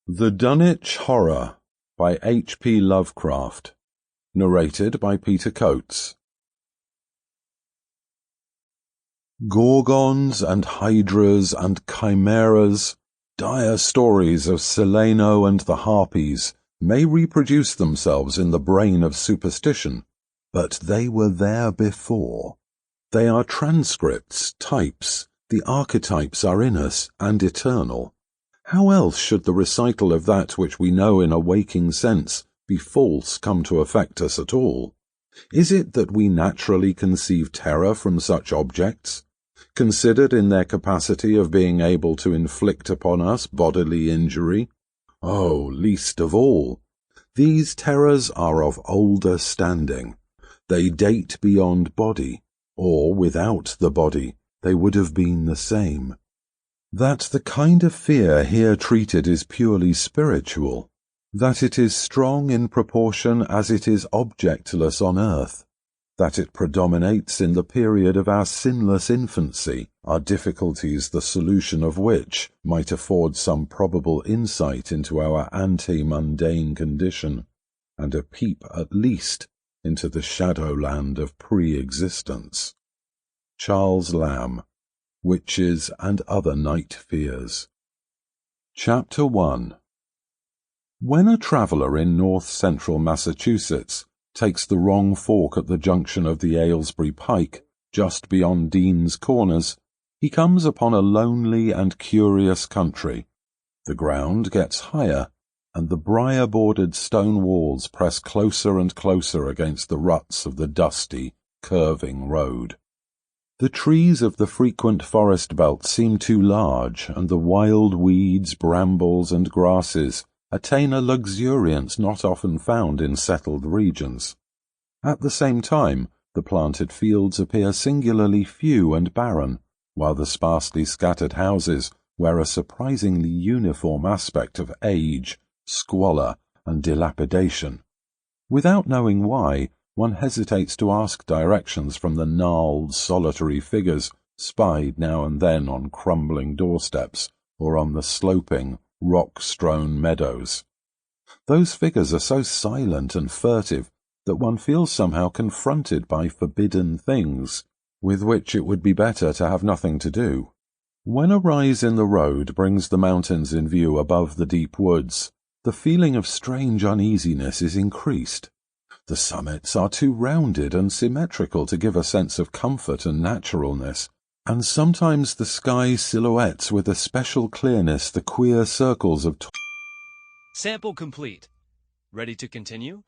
The Dunwich Horror by H.P. Lovecraft. Narrated by Peter Coates. Gorgons and hydras and chimeras, dire stories of Seleno and the Harpies, may reproduce themselves in the brain of superstition, but they were there before. They are transcripts, types, the archetypes are in us and eternal. How else should the recital of that which we know in a waking sense be false come to affect us at all? Is it that we naturally conceive terror from such objects, considered in their capacity of being able to inflict upon us bodily injury? Oh, least of all! These terrors are of older standing. They date beyond body, or without the body they would have been the same. That the kind of fear here treated is purely spiritual, that it is strong in proportion as it is objectless on earth, that it predominates in the period of our sinless infancy, are difficulties the solution of which might afford some probable insight into our ante-mundane condition, and a peep at least into the shadowland of pre-existence. Charles Lamb, Witches and Other Night Fears. Chapter 1. When a traveller in north-central Massachusetts takes the wrong fork at the junction of the Aylesbury Pike, just beyond Dean's Corners, he comes upon a lonely and curious country. The ground gets higher, and the briar-bordered stone walls press closer and closer against the ruts of the dusty, curving road. The trees of the frequent forest belt seem too large, and the wild weeds, brambles, and grasses attain a luxuriance not often found in settled regions. At the same time, the planted fields appear singularly few and barren, while the sparsely scattered houses wear a surprisingly uniform aspect of age, squalor, and dilapidation. Without knowing why, one hesitates to ask directions from the gnarled, solitary figures spied now and then on crumbling doorsteps or on the sloping, rock-strewn meadows. Those figures are so silent and furtive that one feels somehow confronted by forbidden things, with which it would be better to have nothing to do. When a rise in the road brings the mountains in view above the deep woods, the feeling of strange uneasiness is increased. The summits are too rounded and symmetrical to give a sense of comfort and naturalness, and sometimes the sky silhouettes with a special clearness the queer circles of Sample complete. Ready to continue?